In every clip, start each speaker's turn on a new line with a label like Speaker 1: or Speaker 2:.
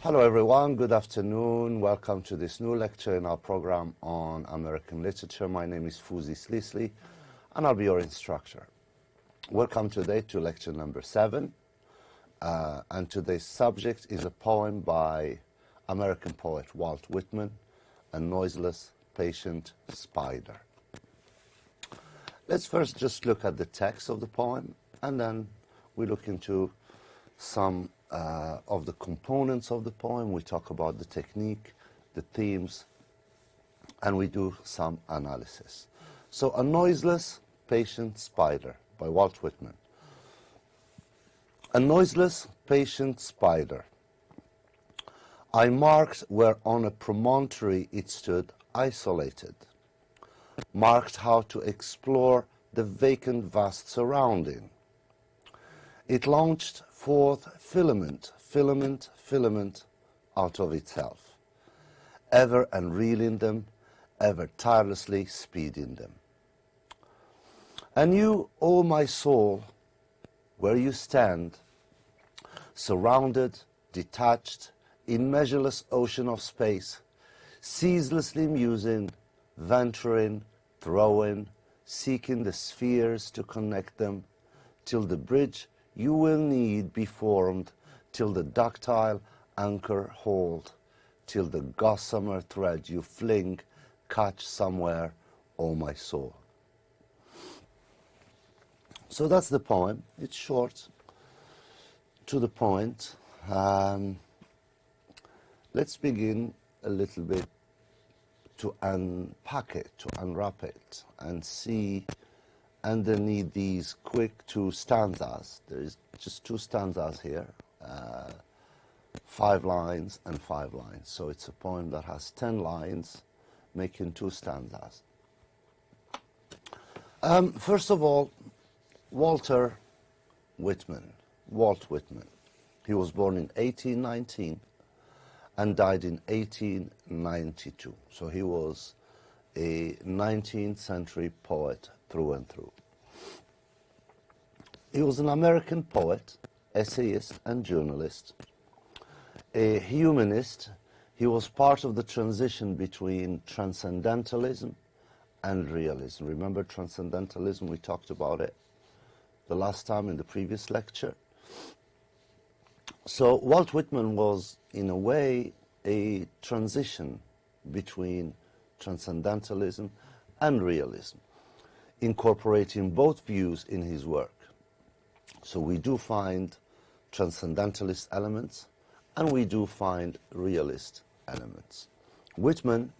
Speaker 1: Hello everyone, good afternoon. Welcome to this new lecture in our program on American literature. My name is Fuzi Slisli and I'll be your instructor. Welcome today to lecture number 7. And today's subject is a poem by American poet Walt Whitman, A Noiseless Patient Spider. Let's first just look at the text of the poem and then we look into some of the components of the poem. We talk about the technique, the themes, and we do some analysis. So, A Noiseless Patient Spider by Walt Whitman. A noiseless patient spider. I marked where on a promontory it stood isolated, marked how to explore the vacant vast surrounding. It launched forth filament out of itself, ever unreeling them, ever tirelessly speeding them. And you, O my soul, where you stand, surrounded, detached, in measureless ocean of space, ceaselessly musing, venturing, throwing, seeking the spheres to connect them, till the bridge you will need be formed, till the ductile anchor hold, till the gossamer thread you fling catch somewhere, O my soul. So that's the poem. It's short, to the point. Let's begin a little bit to unpack it, to unwrap it, and see underneath these quick 2 stanzas. There is just 2 stanzas here, 5 lines and 5 lines. So it's a poem that has 10 lines, making 2 stanzas. First of all, Walt Whitman. He was born in 1819 and died in 1892. So he was a 19th century poet through and through. He was an American poet, essayist and journalist, a humanist. He was part of the transition between transcendentalism and realism. Remember transcendentalism? We talked about it the last time in the previous lecture. So Walt Whitman was, in a way, a transition between transcendentalism and realism, incorporating both views in his work. So we do find transcendentalist elements and we do find realist elements. Whitman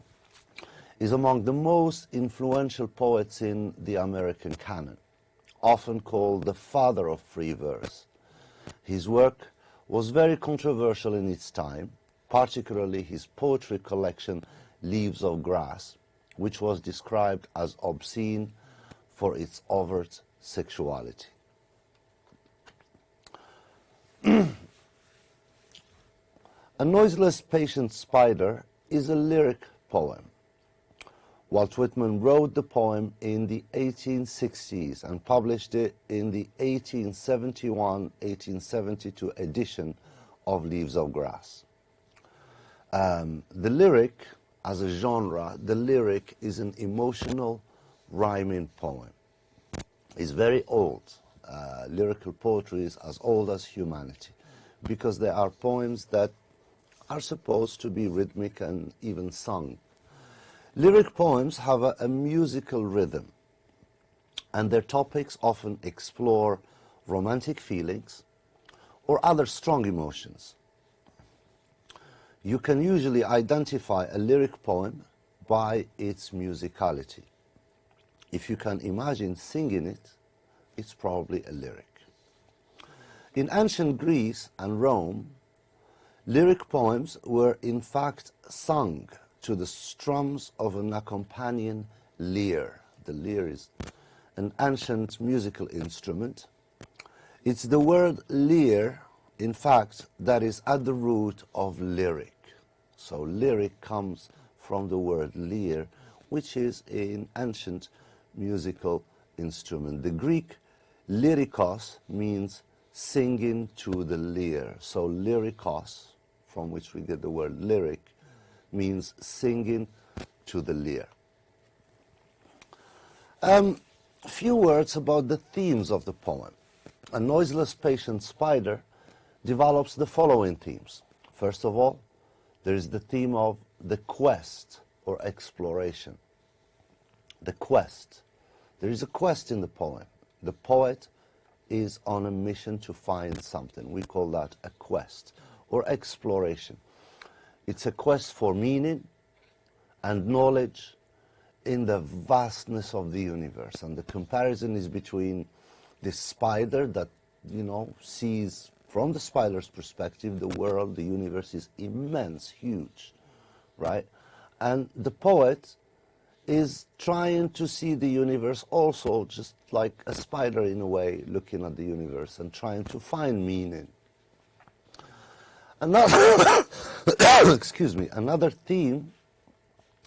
Speaker 1: is among the most influential poets in the American canon, often called the father of free verse. His work was very controversial in its time, particularly his poetry collection Leaves of Grass, which was described as obscene for its overt sexuality. A Noiseless Patient Spider is a lyric poem. Walt Whitman wrote the poem in the 1860s and published it in the 1871-1872 edition of Leaves of Grass. The lyric, as a genre, the lyric is an emotional rhyming poem. It's very old. Lyrical poetry is as old as humanity because there are poems that are supposed to be rhythmic and even sung. Lyric poems have a musical rhythm, and their topics often explore romantic feelings or other strong emotions. You can usually identify a lyric poem by its musicality. If you can imagine singing it, it's probably a lyric. In ancient Greece and Rome, lyric poems were in fact sung to the strums of an accompanying lyre. The lyre is an ancient musical instrument. It's the word lyre, in fact, that is at the root of lyric. So lyric comes from the word lyre, which is an ancient musical instrument. The Greek lyrikos means singing to the lyre. So lyrikos from which we get the word lyric, means singing to the lyre. A few words about the themes of the poem. A noiseless, patient spider develops the following themes. First of all, there is the theme of the quest or exploration. The quest. There is a quest in the poem. The poet is on a mission to find something. We call that a quest or exploration. It's a quest for meaning and knowledge in the vastness of the universe. And the comparison is between this spider that, sees from the spider's perspective, the world, the universe is immense, huge, right? And the poet is trying to see the universe also just like a spider in a way, looking at the universe and trying to find meaning. Another, excuse me, another theme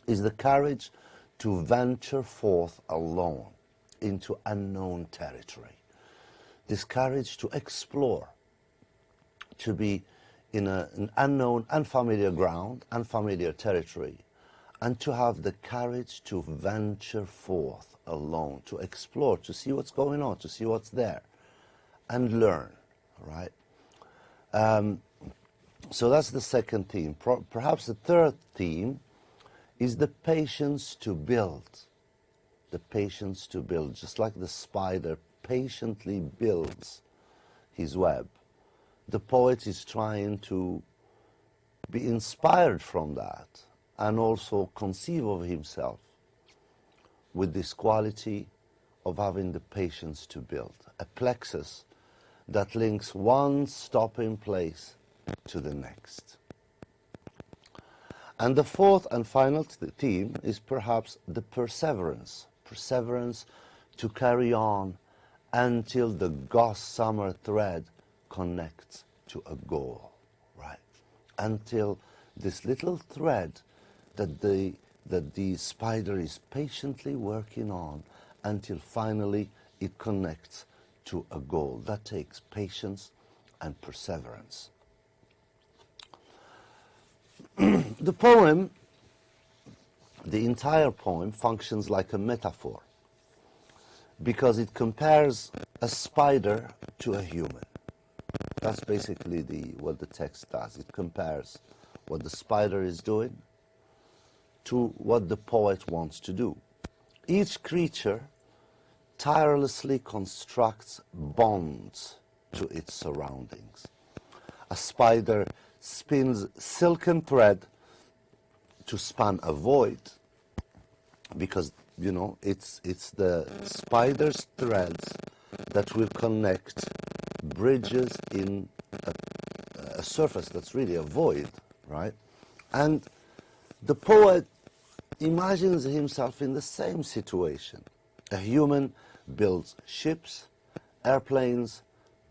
Speaker 1: is the courage to venture forth alone into unknown territory. This courage to explore, to be in an unknown, unfamiliar ground, unfamiliar territory, and to have the courage to venture forth alone, to explore, to see what's going on, to see what's there, and learn, right? So that's the second theme. Perhaps the third theme is the patience to build. The patience to build, just like the spider patiently builds his web. The poet is trying to be inspired from that and also conceive of himself with this quality of having the patience to build, a plexus that links one stopping place to the next. And the fourth and final theme is perhaps the perseverance to carry on until the gossamer thread connects to a goal, right? Until this little thread that the spider is patiently working on until finally it connects to a goal. That takes patience and perseverance. The poem, the entire poem, functions like a metaphor because it compares a spider to a human. That's basically what the text does. It compares what the spider is doing to what the poet wants to do. Each creature tirelessly constructs bonds to its surroundings. A spider spins silken thread to span a void because, it's the spider's threads that will connect bridges in a surface that's really a void, right? And the poet imagines himself in the same situation. A human builds ships, airplanes,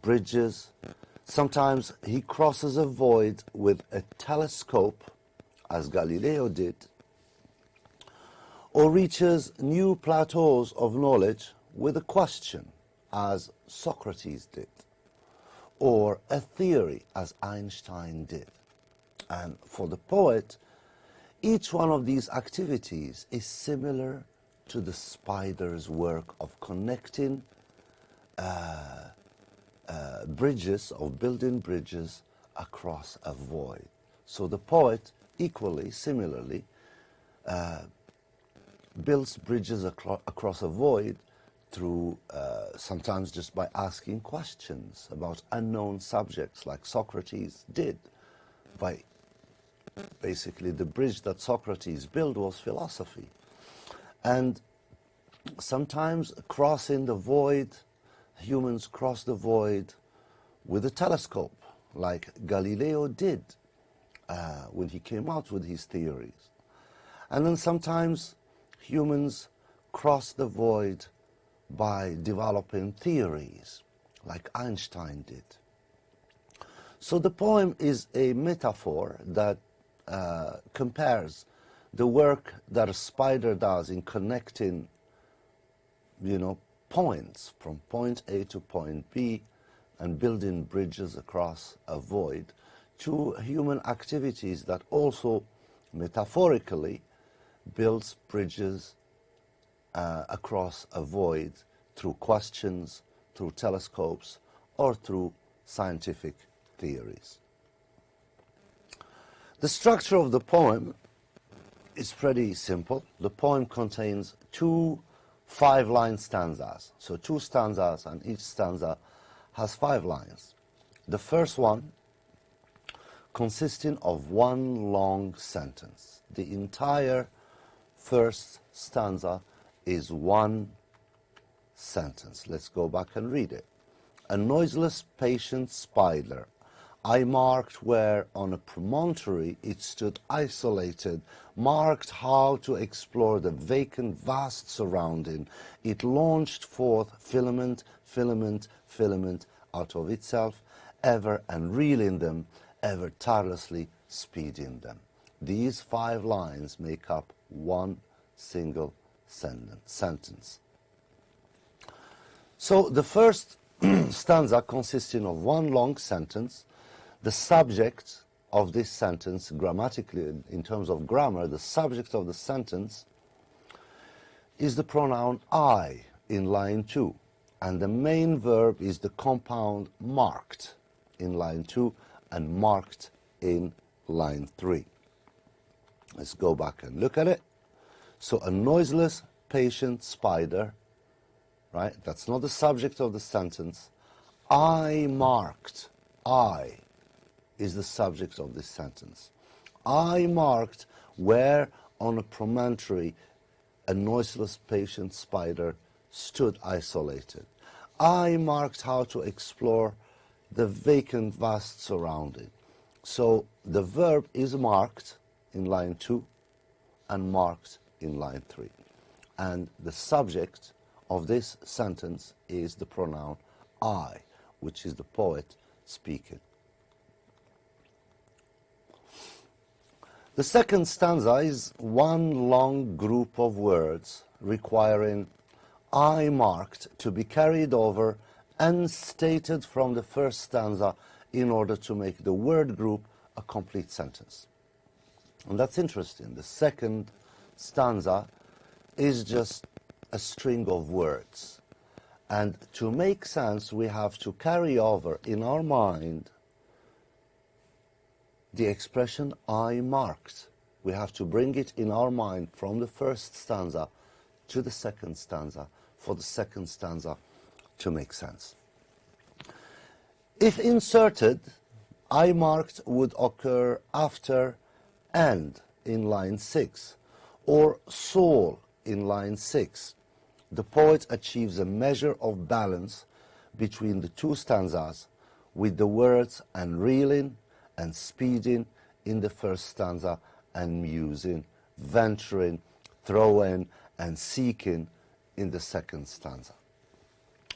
Speaker 1: bridges. Sometimes he crosses a void with a telescope, as Galileo did, or reaches new plateaus of knowledge with a question, as Socrates did, or a theory, as Einstein did. And for the poet, each one of these activities is similar to the spider's work of connecting bridges, of building bridges across a void. So the poet, equally, similarly, builds bridges across a void through, sometimes just by asking questions about unknown subjects, like Socrates did. By basically, the bridge that Socrates built was philosophy. And sometimes crossing the void, humans cross the void with a telescope, like Galileo did when he came out with his theories. And then sometimes humans cross the void by developing theories, like Einstein did. So the poem is a metaphor that compares the work that a spider does in connecting, points from point A to point B and building bridges across a void to human activities that also metaphorically builds bridges across a void through questions, through telescopes, or through scientific theories. The structure of the poem is pretty simple. The poem contains two 5-line stanzas. So 2 stanzas, and each stanza has 5 lines. The first one consisting of one long sentence. The entire first stanza is one sentence. Let's go back and read it. A noiseless, patient spider I marked where on a promontory it stood isolated, marked how to explore the vacant vast surrounding. It launched forth filament, filament, filament out of itself, ever unreeling them, ever tirelessly speeding them. These 5 lines make up one single sentence. So the first stanza consisting of one long sentence. The subject of this sentence, grammatically, in terms of grammar, the subject of the sentence is the pronoun I in line 2. And the main verb is the compound marked in line 2 and marked in line 3. Let's go back and look at it. So a noiseless, patient spider, right? That's not the subject of the sentence. I marked, I is the subject of this sentence. I marked where on a promontory a noiseless patient spider stood isolated. I marked how to explore the vacant vast surrounding. So the verb is marked in line 2 and marked in line 3. And the subject of this sentence is the pronoun I, which is the poet speaking. The second stanza is one long group of words requiring I marked to be carried over and stated from the first stanza in order to make the word group a complete sentence. And that's interesting. The second stanza is just a string of words. And to make sense, we have to carry over in our mind the expression I marked. We have to bring it in our mind from the first stanza to the second stanza for the second stanza to make sense. If inserted, I marked would occur after and in line 6 or soul in line 6. The poet achieves a measure of balance between the 2 stanzas with the words unreeling and speeding in the first stanza and musing, venturing, throwing and seeking in the second stanza.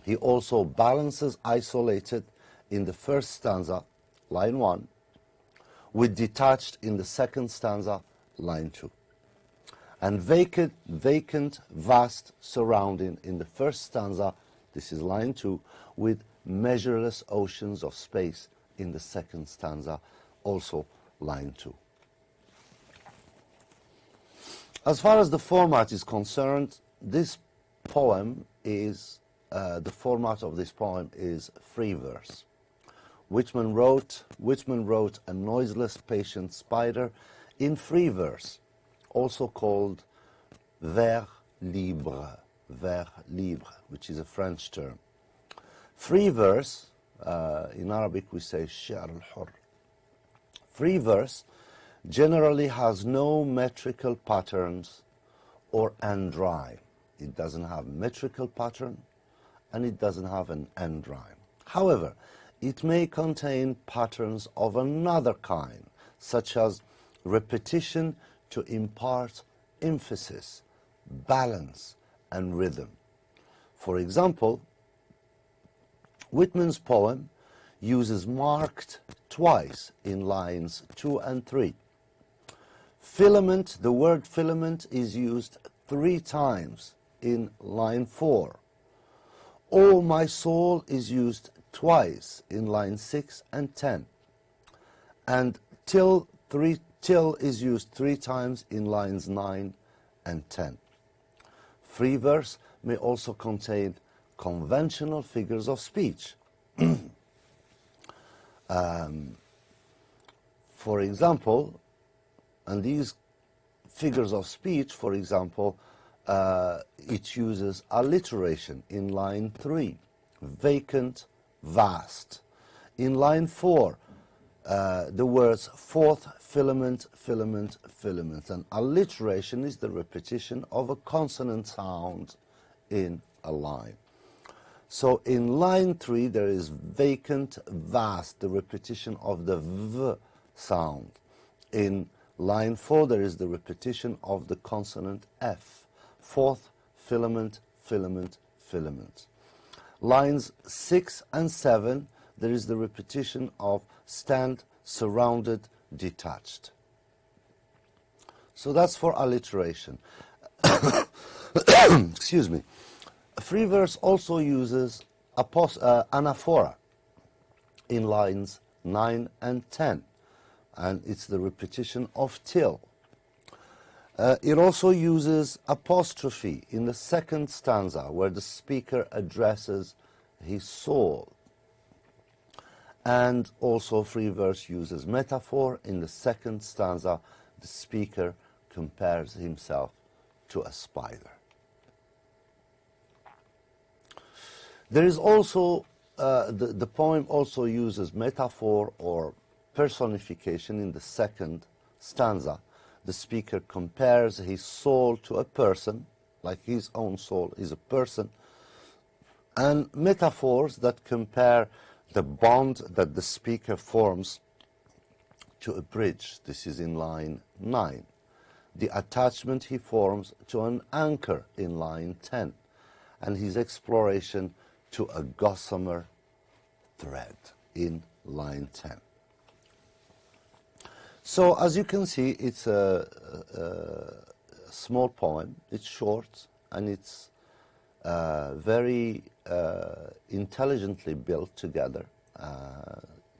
Speaker 1: He also balances isolated in the first stanza, line 1, with detached in the second stanza, line 2. And vacant, vast surrounding in the first stanza, this is line 2, with measureless oceans of space in the second stanza, also line 2. As far as the format is concerned, this poem is, the format of this poem is free verse. Whitman wrote a noiseless patient spider in free verse, also called vers libre, which is a French term. Free verse, in Arabic we say shi'r al-hur. Free verse generally has no metrical patterns or end rhyme. It doesn't have metrical pattern and it doesn't have an end rhyme. However, it may contain patterns of another kind, such as repetition to impart emphasis, balance, and rhythm. For example, Whitman's poem uses marked twice in lines 2 and 3. Filament, the word filament is used 3 times in line 4. Oh, my soul is used twice in line 6 and 10. And till is used 3 times in lines 9 and 10. Free verse may also contain conventional figures of speech. For example, and these figures of speech, for example, it uses alliteration in line 3, vacant, vast. In line 4, the words fourth, filament, filament, filament. And alliteration is the repetition of a consonant sound in a line. So in line 3, there is vacant, vast, the repetition of the V sound. In line 4, there is the repetition of the consonant F. Fourth, filament, filament, filament. Lines 6 and 7, there is the repetition of stand, surrounded, detached. So that's for alliteration. Excuse me. Free verse also uses anaphora in lines 9 and 10, and it's the repetition of till. It also uses apostrophe in the second stanza, where the speaker addresses his soul. And also free verse uses metaphor in the second stanza. The speaker compares himself to a spider. There is also, the poem also uses metaphor or personification in the second stanza. The speaker compares his soul to a person, like his own soul is a person, and metaphors that compare the bond that the speaker forms to a bridge. This is in line 9. The attachment he forms to an anchor in line 10, and his exploration to a gossamer thread in line 10. So as you can see, it's a small poem. It's short and it's very intelligently built together.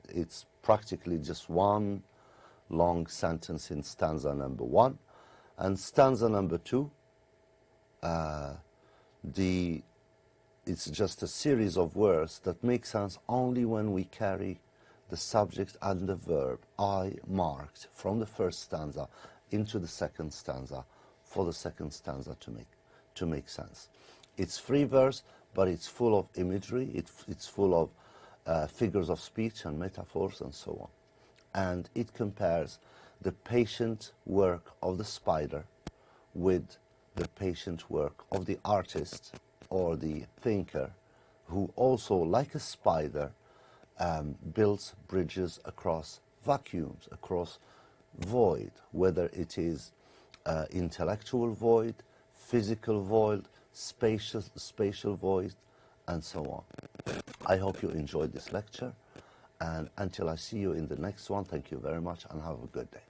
Speaker 1: It's practically just one long sentence in stanza number 1, and stanza number 2, it's just a series of words that make sense only when we carry the subject and the verb I marked from the first stanza into the second stanza for the second stanza to make sense. It's free verse, but it's full of imagery, it's full of figures of speech and metaphors and so on. And it compares the patient work of the spider with the patient work of the artist or the thinker, who also, like a spider, builds bridges across vacuums, across void, whether it is intellectual void, physical void, spatial void, and so on. I hope you enjoyed this lecture, and until I see you in the next one, thank you very much and have a good day.